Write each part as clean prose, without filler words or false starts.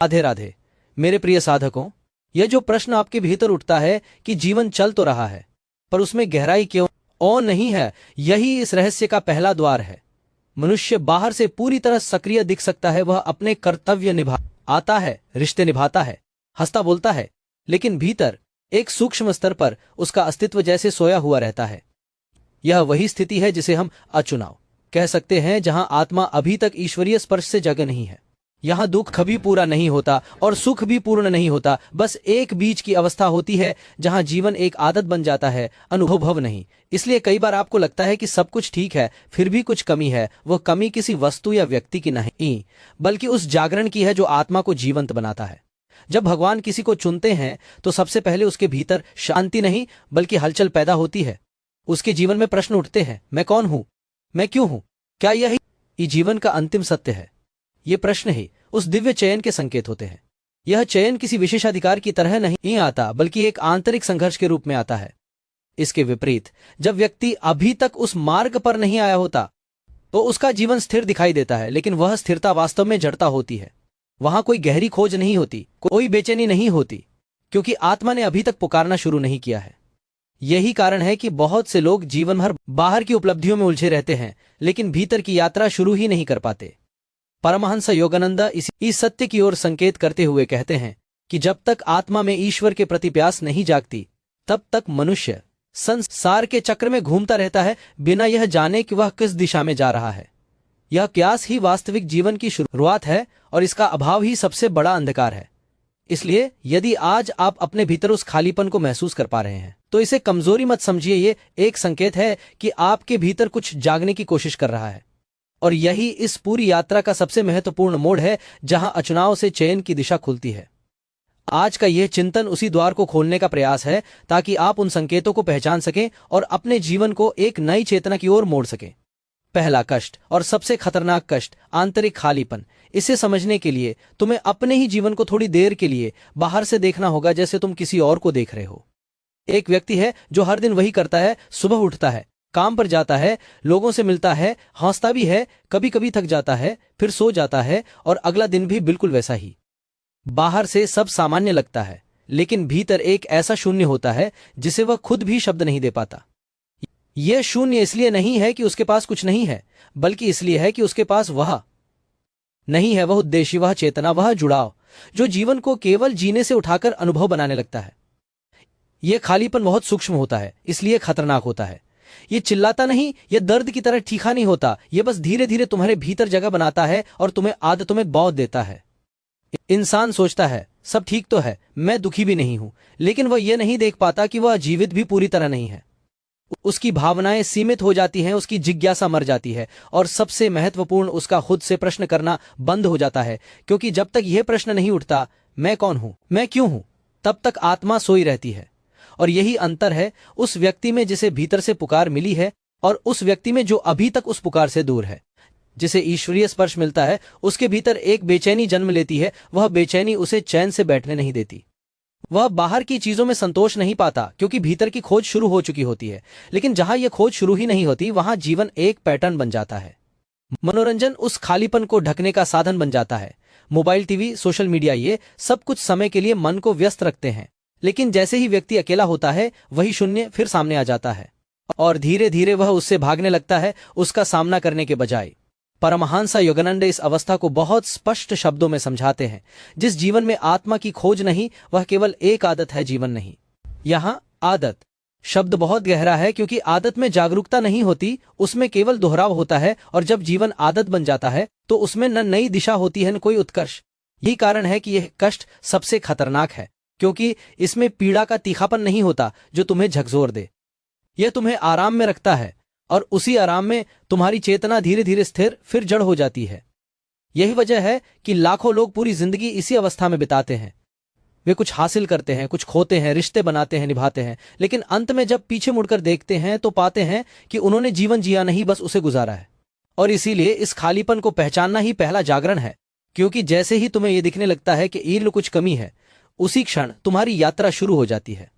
राधे राधे मेरे प्रिय साधकों, यह जो प्रश्न आपके भीतर उठता है कि जीवन चल तो रहा है पर उसमें गहराई क्यों और नहीं है, यही इस रहस्य का पहला द्वार है। मनुष्य बाहर से पूरी तरह सक्रिय दिख सकता है, वह अपने कर्तव्य निभा आता है, रिश्ते निभाता है, हंसता बोलता है, लेकिन भीतर एक सूक्ष्म स्तर पर उसका अस्तित्व जैसे सोया हुआ रहता है। यह वही स्थिति है जिसे हम अचुनाव कह सकते हैं, जहां आत्मा अभी तक ईश्वरीय स्पर्श से जग नहीं है। यहाँ दुख कभी पूरा नहीं होता और सुख भी पूर्ण नहीं होता, बस एक बीच की अवस्था होती है जहाँ जीवन एक आदत बन जाता है, अनुभव नहीं। इसलिए कई बार आपको लगता है कि सब कुछ ठीक है, फिर भी कुछ कमी है। वह कमी किसी वस्तु या व्यक्ति की नहीं, बल्कि उस जागरण की है जो आत्मा को जीवंत बनाता है। जब भगवान किसी को चुनते हैं तो सबसे पहले उसके भीतर शांति नहीं बल्कि हलचल पैदा होती है। उसके जीवन में प्रश्न उठते हैं, मैं कौन हूं, मैं क्यों हूं, क्या यही जीवन का अंतिम सत्य है? ये प्रश्न ही उस दिव्य चयन के संकेत होते हैं। यह चयन किसी विशेषाधिकार की तरह नहीं आता, बल्कि एक आंतरिक संघर्ष के रूप में आता है। इसके विपरीत जब व्यक्ति अभी तक उस मार्ग पर नहीं आया होता तो उसका जीवन स्थिर दिखाई देता है, लेकिन वह स्थिरता वास्तव में जड़ता होती है। वहां कोई गहरी खोज नहीं होती, कोई बेचैनी नहीं होती, क्योंकि आत्मा ने अभी तक पुकारना शुरू नहीं किया है। यही कारण है कि बहुत से लोग जीवन भर बाहर की उपलब्धियों में उलझे रहते हैं, लेकिन भीतर की यात्रा शुरू ही नहीं कर पाते। परमहंस योगानंद इस सत्य की ओर संकेत करते हुए कहते हैं कि जब तक आत्मा में ईश्वर के प्रति प्यास नहीं जागती, तब तक मनुष्य संसार के चक्र में घूमता रहता है, बिना यह जाने कि वह किस दिशा में जा रहा है। यह प्यास ही वास्तविक जीवन की शुरुआत है और इसका अभाव ही सबसे बड़ा अंधकार है। इसलिए यदि आज आप अपने भीतर उस खालीपन को महसूस कर पा रहे हैं तो इसे कमजोरी मत समझिए। ये एक संकेत है कि आपके भीतर कुछ जागने की कोशिश कर रहा है, और यही इस पूरी यात्रा का सबसे महत्वपूर्ण मोड़ है जहां अचुनाव से चयन की दिशा खुलती है। आज का यह चिंतन उसी द्वार को खोलने का प्रयास है, ताकि आप उन संकेतों को पहचान सकें और अपने जीवन को एक नई चेतना की ओर मोड़ सकें। पहला कष्ट और सबसे खतरनाक कष्ट, आंतरिक खालीपन। इसे समझने के लिए तुम्हें अपने ही जीवन को थोड़ी देर के लिए बाहर से देखना होगा, जैसे तुम किसी और को देख रहे हो। एक व्यक्ति है जो हर दिन वही करता है, सुबह उठता है, काम पर जाता है, लोगों से मिलता है, हंसता भी है, कभी कभी थक जाता है, फिर सो जाता है, और अगला दिन भी बिल्कुल वैसा ही। बाहर से सब सामान्य लगता है, लेकिन भीतर एक ऐसा शून्य होता है जिसे वह खुद भी शब्द नहीं दे पाता। यह शून्य इसलिए नहीं है कि उसके पास कुछ नहीं है, बल्कि इसलिए है कि उसके पास वह नहीं है, वह उद्देश्य, वह चेतना, वह जुड़ाव जो जीवन को केवल जीने से उठाकर अनुभव बनाने लगता है। यह खालीपन बहुत सूक्ष्म होता है, इसलिए खतरनाक होता है। यह चिल्लाता नहीं, यह दर्द की तरह तीखा नहीं होता, यह बस धीरे धीरे तुम्हारे भीतर जगह बनाता है और तुम्हें आदतों में बौंध देता है। इंसान सोचता है सब ठीक तो है, मैं दुखी भी नहीं हूं, लेकिन वह यह नहीं देख पाता कि वह जीवित भी पूरी तरह नहीं है। उसकी भावनाएं सीमित हो जाती हैं, उसकी जिज्ञासा मर जाती है, और सबसे महत्वपूर्ण, उसका खुद से प्रश्न करना बंद हो जाता है। क्योंकि जब तक यह प्रश्न नहीं उठता, मैं कौन हूं, मैं क्यों हूं, तब तक आत्मा सोई रहती है। और यही अंतर है उस व्यक्ति में जिसे भीतर से पुकार मिली है और उस व्यक्ति में जो अभी तक उस पुकार से दूर है। जिसे ईश्वरीय स्पर्श मिलता है, उसके भीतर एक बेचैनी जन्म लेती है। वह बेचैनी उसे चैन से बैठने नहीं देती। वह बाहर की चीजों में संतोष नहीं पाता, क्योंकि भीतर की खोज शुरू हो चुकी होती है। लेकिन जहां यह खोज शुरू ही नहीं होती, वहां जीवन एक पैटर्न बन जाता है। मनोरंजन उस खालीपन को ढकने का साधन बन जाता है। मोबाइल, टीवी, सोशल मीडिया, ये सब कुछ समय के लिए मन को व्यस्त रखते हैं, लेकिन जैसे ही व्यक्ति अकेला होता है, वही शून्य फिर सामने आ जाता है, और धीरे धीरे वह उससे भागने लगता है, उसका सामना करने के बजाय। परमहंस योगानंद इस अवस्था को बहुत स्पष्ट शब्दों में समझाते हैं। जिस जीवन में आत्मा की खोज नहीं, वह केवल एक आदत है, जीवन नहीं। यहाँ आदत शब्द बहुत गहरा है, क्योंकि आदत में जागरूकता नहीं होती, उसमें केवल दोहराव होता है। और जब जीवन आदत बन जाता है तो उसमें न नई दिशा होती है, न कोई उत्कर्ष। यही कारण है कि यह कष्ट सबसे खतरनाक है, क्योंकि इसमें पीड़ा का तीखापन नहीं होता जो तुम्हें झकझोर दे। यह तुम्हें आराम में रखता है, और उसी आराम में तुम्हारी चेतना धीरे धीरे स्थिर फिर जड़ हो जाती है। यही वजह है कि लाखों लोग पूरी जिंदगी इसी अवस्था में बिताते हैं। वे कुछ हासिल करते हैं, कुछ खोते हैं, रिश्ते बनाते हैं, निभाते हैं, लेकिन अंत में जब पीछे मुड़कर देखते हैं तो पाते हैं कि उन्होंने जीवन जिया नहीं, बस उसे गुजारा है। और इसीलिए इस खालीपन को पहचानना ही पहला जागरण है, क्योंकि जैसे ही तुम्हें यह दिखने लगता है कि ईर्ष्या कुछ कमी है, उसी क्षण तुम्हारी यात्रा शुरू हो जाती है।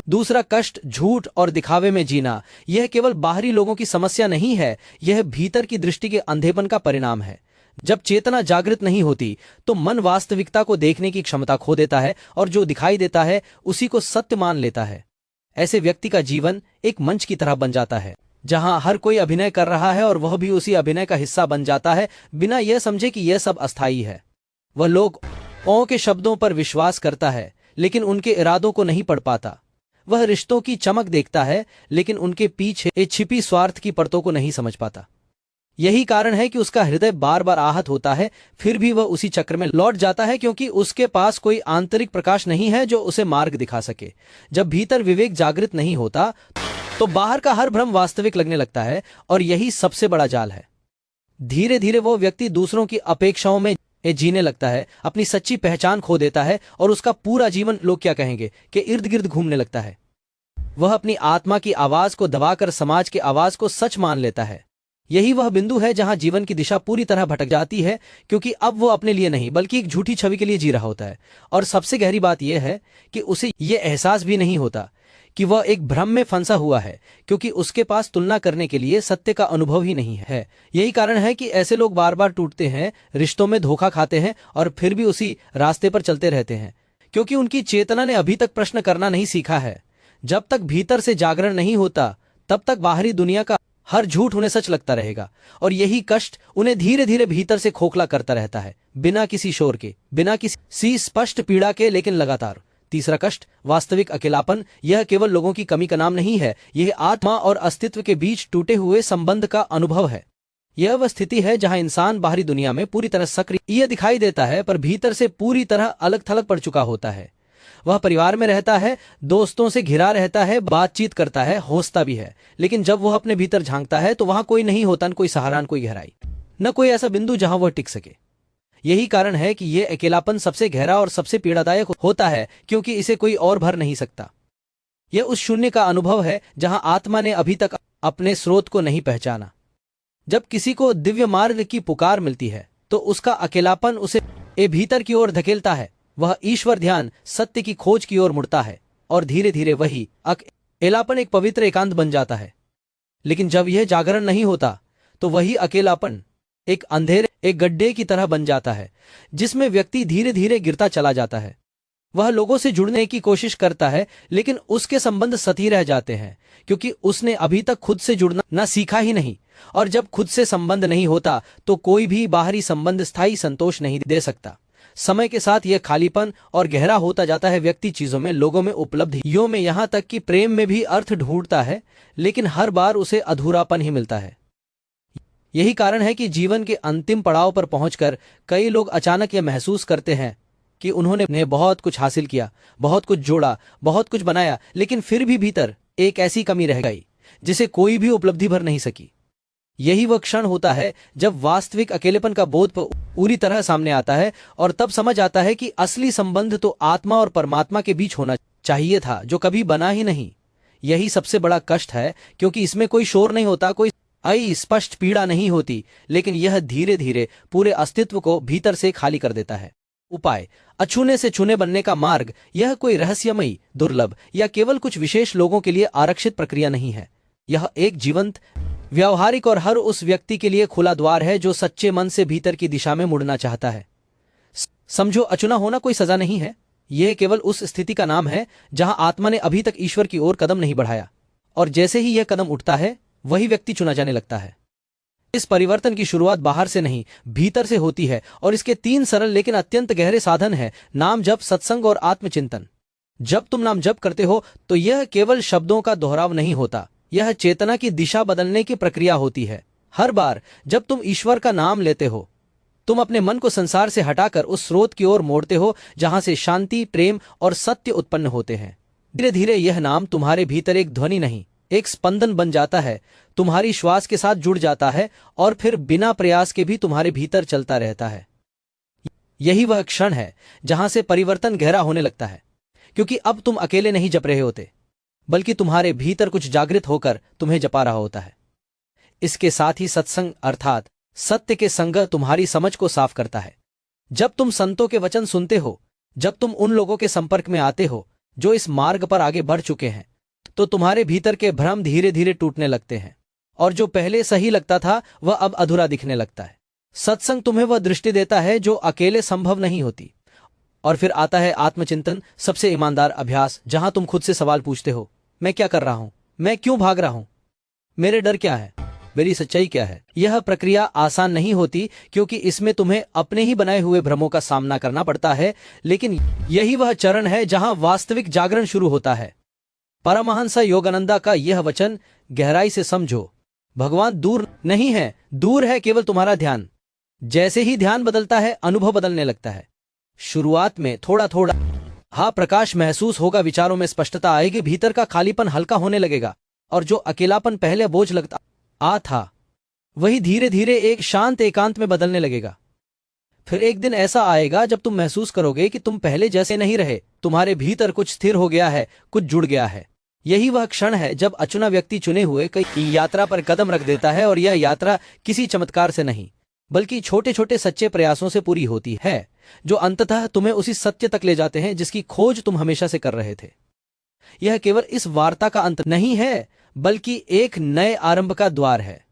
दूसरा कष्ट, झूठ और दिखावे में जीना। यह केवल बाहरी लोगों की समस्या नहीं है, यह भीतर की दृष्टि के अंधेपन का परिणाम है। जब चेतना जागृत नहीं होती तो मन वास्तविकता को देखने की क्षमता खो देता है और जो दिखाई देता है उसी को सत्य मान लेता है। ऐसे व्यक्ति का जीवन एक मंच की तरह बन जाता है जहां हर कोई अभिनय कर रहा है और वह भी उसी अभिनय का हिस्सा बन जाता है बिना यह समझे कि यह सब अस्थायी है। वह लोग औं के शब्दों पर विश्वास करता है लेकिन उनके इरादों को नहीं पढ़ पाता। वह रिश्तों की चमक देखता है लेकिन उनके पीछे छिपी स्वार्थ की परतों को नहीं समझ पाता। यही कारण है कि उसका हृदय बार बार आहत होता है, फिर भी वह उसी चक्र में लौट जाता है क्योंकि उसके पास कोई आंतरिक प्रकाश नहीं है जो उसे मार्ग दिखा सके। जब भीतर विवेक जागृत नहीं होता तो बाहर का हर भ्रम वास्तविक लगने लगता है और यही सबसे बड़ा जाल है। धीरे धीरे वो व्यक्ति दूसरों की अपेक्षाओं में जीने लगता है, अपनी सच्ची पहचान खो देता है और उसका पूरा जीवन लोग क्या कहेंगे के इर्द गिर्द घूमने लगता है। वह अपनी आत्मा की आवाज को दबाकर समाज की आवाज को सच मान लेता है। यही वह बिंदु है जहां जीवन की दिशा पूरी तरह भटक जाती है क्योंकि अब वो अपने लिए नहीं बल्कि एक झूठी छवि के लिए जी रहा होता है। और सबसे गहरी बात यह है कि उसे यह एहसास भी नहीं होता कि वह एक भ्रम में फंसा हुआ है क्योंकि उसके पास तुलना करने के लिए सत्य का अनुभव ही नहीं है। यही कारण है कि ऐसे लोग बार बार टूटते हैं, रिश्तों में धोखा खाते हैं और फिर भी उसी रास्ते पर चलते रहते हैं क्योंकि उनकी चेतना ने अभी तक प्रश्न करना नहीं सीखा है। जब तक भीतर से जागरण नहीं होता तब तक बाहरी दुनिया का हर झूठ उन्हें सच लगता रहेगा और यही कष्ट उन्हें धीरे धीरे भीतर से खोखला करता रहता है, बिना किसी शोर के, बिना किसी स्पष्ट पीड़ा के, लेकिन लगातार। तीसरा कष्ट, वास्तविक अकेलापन। यह केवल लोगों की कमी का नाम नहीं है, यह आत्मा और अस्तित्व के बीच टूटे हुए संबंध का अनुभव है। यह वह स्थिति है जहां इंसान बाहरी दुनिया में पूरी तरह सक्रिय दिखाई देता है पर भीतर से पूरी तरह अलग थलग पड़ चुका होता है। वह परिवार में रहता है, दोस्तों से घिरा रहता है, बातचीत करता है, हौसता भी है, लेकिन जब वह अपने भीतर झांकता है तो वहां कोई नहीं होता, न कोई सहारा, न कोई गहराई, न कोई ऐसा बिंदु जहां वह टिक सके। यही कारण है कि यह अकेलापन सबसे गहरा और सबसे पीड़ादायक होता है क्योंकि इसे कोई और भर नहीं सकता। यह उस शून्य का अनुभव है जहां आत्मा ने अभी तक अपने स्रोत को नहीं पहचाना। जब किसी को दिव्य मार्ग की पुकार मिलती है तो उसका अकेलापन उसे भीतर की ओर धकेलता है। वह ईश्वर ध्यान, सत्य की खोज की ओर मुड़ता है और धीरे धीरे वही अकेलापन एक पवित्र एकांत बन जाता है। लेकिन जब यह जागरण नहीं होता तो वही अकेलापन एक अंधेरे, एक गड्ढे की तरह बन जाता है जिसमें व्यक्ति धीरे धीरे गिरता चला जाता है। वह लोगों से जुड़ने की कोशिश करता है लेकिन उसके संबंध सती रह जाते हैं क्योंकि उसने अभी तक खुद से जुड़ना न सीखा ही नहीं। और जब खुद से संबंध नहीं होता तो कोई भी बाहरी संबंध स्थायी संतोष नहीं दे सकता। समय के साथ यह खालीपन और गहरा होता जाता है। व्यक्ति चीजों में, लोगों में, उपलब्धियों में, यहां तक कि प्रेम में भी अर्थ ढूंढता है लेकिन हर बार उसे अधूरापन ही मिलता है। यही कारण है कि जीवन के अंतिम पड़ाव पर पहुंचकर कई लोग अचानक यह महसूस करते हैं कि उन्होंने बहुत कुछ हासिल किया, बहुत कुछ जोड़ा, बहुत कुछ बनाया, लेकिन फिर भी भीतर एक ऐसी कमी रह गई जिसे कोई भी उपलब्धि भर नहीं सकी। यही वह क्षण होता है जब वास्तविक अकेलेपन का बोध पूरी तरह सामने आता है और तब समझ आता है कि असली संबंध तो आत्मा और परमात्मा के बीच होना चाहिए था जो कभी बना ही नहीं। यही सबसे बड़ा कष्ट है क्योंकि इसमें कोई शोर नहीं होता, कोई स्पष्ट पीड़ा नहीं होती, लेकिन यह धीरे धीरे पूरे अस्तित्व को भीतर से खाली कर देता है। उपाय, अछूने से छूने बनने का मार्ग। यह कोई रहस्यमयी, दुर्लभ या केवल कुछ विशेष लोगों के लिए आरक्षित प्रक्रिया नहीं है। यह एक जीवंत, व्यावहारिक और हर उस व्यक्ति के लिए खुला द्वार है जो सच्चे मन से भीतर की दिशा में मुड़ना चाहता है। समझो, अचुना होना कोई सजा नहीं है, यह केवल उस स्थिति का नाम है जहां आत्मा ने अभी तक ईश्वर की ओर कदम नहीं बढ़ाया और जैसे ही यह कदम उठता है वही व्यक्ति चुना जाने लगता है। इस परिवर्तन की शुरुआत बाहर से नहीं, भीतर से होती है और इसके 3 सरल लेकिन अत्यंत गहरे साधन हैं: नाम जप, सत्संग और आत्मचिंतन। जब तुम नाम जप करते हो तो यह केवल शब्दों का दोहराव नहीं होता, यह चेतना की दिशा बदलने की प्रक्रिया होती है। हर बार जब तुम ईश्वर का नाम लेते हो तुम अपने मन को संसार से हटाकर उस स्रोत की ओर मोड़ते हो जहां से शांति, प्रेम और सत्य उत्पन्न होते हैं। धीरे धीरे यह नाम तुम्हारे भीतर एक ध्वनि नहीं, एक स्पंदन बन जाता है, तुम्हारी श्वास के साथ जुड़ जाता है और फिर बिना प्रयास के भी तुम्हारे भीतर चलता रहता है। यही वह क्षण है जहां से परिवर्तन गहरा होने लगता है क्योंकि अब तुम अकेले नहीं जप रहे होते बल्कि तुम्हारे भीतर कुछ जागृत होकर तुम्हें जपा रहा होता है। इसके साथ ही सत्संग अर्थात सत्य के संग तुम्हारी समझ को साफ करता है। जब तुम संतों के वचन सुनते हो, जब तुम उन लोगों के संपर्क में आते हो जो इस मार्ग पर आगे बढ़ चुके हैं, तो तुम्हारे भीतर के भ्रम धीरे धीरे टूटने लगते हैं और जो पहले सही लगता था वह अब अधूरा दिखने लगता है। सत्संग तुम्हें वह दृष्टि देता है जो अकेले संभव नहीं होती। और फिर आता है आत्मचिंतन, सबसे ईमानदार अभ्यास, जहां तुम खुद से सवाल पूछते हो, मैं क्या कर रहा हूं, मैं क्यों भाग रहा हूं, मेरे डर क्या है, मेरी सच्चाई क्या है। यह प्रक्रिया आसान नहीं होती क्योंकि इसमें तुम्हें अपने ही बनाए हुए भ्रमों का सामना करना पड़ता है, लेकिन यही वह चरण है जहां वास्तविक जागरण शुरू होता है। परमहंस योगानंदा का यह वचन गहराई से समझो, भगवान दूर नहीं है, दूर है केवल तुम्हारा ध्यान। जैसे ही ध्यान बदलता है, अनुभव बदलने लगता है। शुरुआत में थोड़ा थोड़ा प्रकाश महसूस होगा, विचारों में स्पष्टता आएगी, भीतर का खालीपन हल्का होने लगेगा, और जो अकेलापन पहले बोझ लगता था वही धीरे धीरे एक शांत एकांत में बदलने लगेगा। फिर एक दिन ऐसा आएगा जब तुम महसूस करोगे कि तुम पहले जैसे नहीं रहे, तुम्हारे भीतर कुछ स्थिर हो गया है, कुछ जुड़ गया है। यही वह क्षण है जब अचुना व्यक्ति चुने हुए कई यात्रा पर कदम रख देता है, और यह यात्रा किसी चमत्कार से नहीं बल्कि छोटे छोटे सच्चे प्रयासों से पूरी होती है, जो अंततः तुम्हें उसी सत्य तक ले जाते हैं जिसकी खोज तुम हमेशा से कर रहे थे। यह केवल इस वार्ता का अंत नहीं है, बल्कि एक नए आरंभ का द्वार है।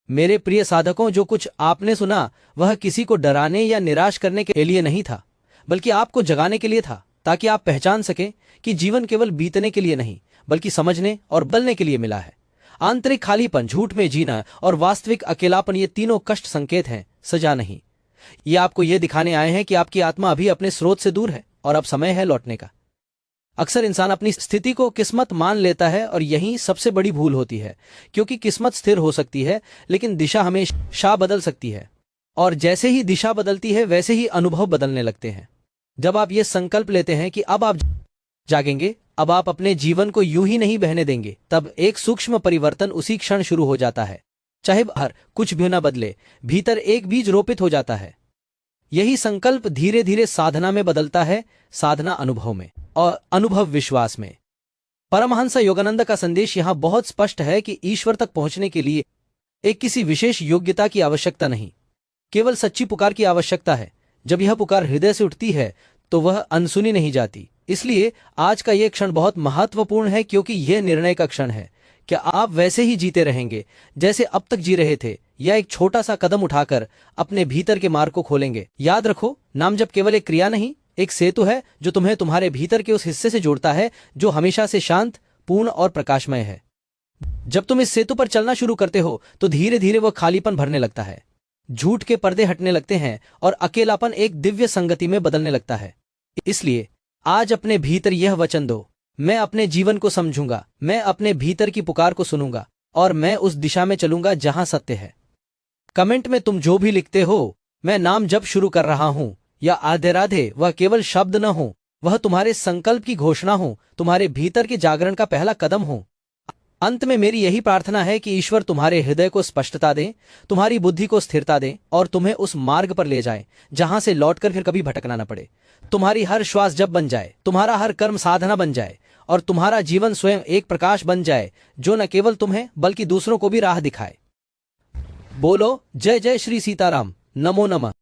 मेरे प्रिय साधकों, जो कुछ आपने सुना वह किसी को डराने या निराश करने के लिए नहीं था, बल्कि आपको जगाने के लिए था, ताकि आप पहचान सकें कि जीवन केवल बीतने के लिए नहीं बल्कि समझने और बदलने के लिए मिला है। आंतरिक खालीपन, झूठ में जीना और वास्तविक अकेलापन, ये तीनों कष्ट संकेत हैं, सजा नहीं। ये आपको ये दिखाने आए हैं कि आपकी आत्मा अभी अपने स्रोत से दूर है और अब समय है लौटने का। अक्सर इंसान अपनी स्थिति को किस्मत मान लेता है, और यही सबसे बड़ी भूल होती है, क्योंकि किस्मत स्थिर हो सकती है लेकिन दिशा हमेशा बदल सकती है, और जैसे ही दिशा बदलती है वैसे ही अनुभव बदलने लगते हैं। जब आप ये संकल्प लेते हैं कि अब आप जागेंगे, अब आप अपने जीवन को यूं ही नहीं बहने देंगे, तब एक सूक्ष्म परिवर्तन उसी क्षण शुरू हो जाता है। चाहे बाहर कुछ भी न बदले, भीतर एक बीज रोपित हो जाता है। यही संकल्प धीरे धीरे साधना में बदलता है, साधना अनुभव में, और अनुभव विश्वास में। परमहंस योगानंद का संदेश यहां बहुत स्पष्ट है कि ईश्वर तक पहुंचने के लिए एक किसी विशेष योग्यता की आवश्यकता नहीं, केवल सच्ची पुकार की आवश्यकता है। जब यह पुकार हृदय से उठती है तो वह अनसुनी नहीं जाती। इसलिए आज का यह क्षण बहुत महत्वपूर्ण है, क्योंकि यह निर्णय का क्षण है। क्या आप वैसे ही जीते रहेंगे जैसे अब तक जी रहे थे, या एक छोटा सा कदम उठाकर अपने भीतर के मार्ग को खोलेंगे? याद रखो, नाम जब केवल एक क्रिया नहीं, एक सेतु है जो तुम्हें तुम्हारे भीतर के उस हिस्से से जोड़ता है जो हमेशा से शांत, पूर्ण और प्रकाशमय है। जब तुम इस सेतु पर चलना शुरू करते हो तो धीरे धीरे वह खालीपन भरने लगता है, झूठ के पर्दे हटने लगते हैं, और अकेलापन एक दिव्य संगति में बदलने लगता है। इसलिए आज अपने भीतर यह वचन दो, मैं अपने जीवन को समझूंगा, मैं अपने भीतर की पुकार को सुनूंगा, और मैं उस दिशा में चलूंगा जहां सत्य है। कमेंट में तुम जो भी लिखते हो, मैं नाम जप शुरू कर रहा हूं या राधे राधे, वह केवल शब्द न हो, वह तुम्हारे संकल्प की घोषणा हो, तुम्हारे भीतर के जागरण का पहला कदम हो। अंत में मेरी यही प्रार्थना है कि ईश्वर तुम्हारे हृदय को स्पष्टता दे, तुम्हारी बुद्धि को स्थिरता दे, और तुम्हें उस मार्ग पर ले जाए जहां से लौटकर फिर कभी भटकना न पड़े। तुम्हारी हर श्वास जब बन जाए, तुम्हारा हर कर्म साधना बन जाए, और तुम्हारा जीवन स्वयं एक प्रकाश बन जाए जो न केवल तुम्हें बल्कि दूसरों को भी राह दिखाए। बोलो जय जय श्री सीताराम, नमो नमः।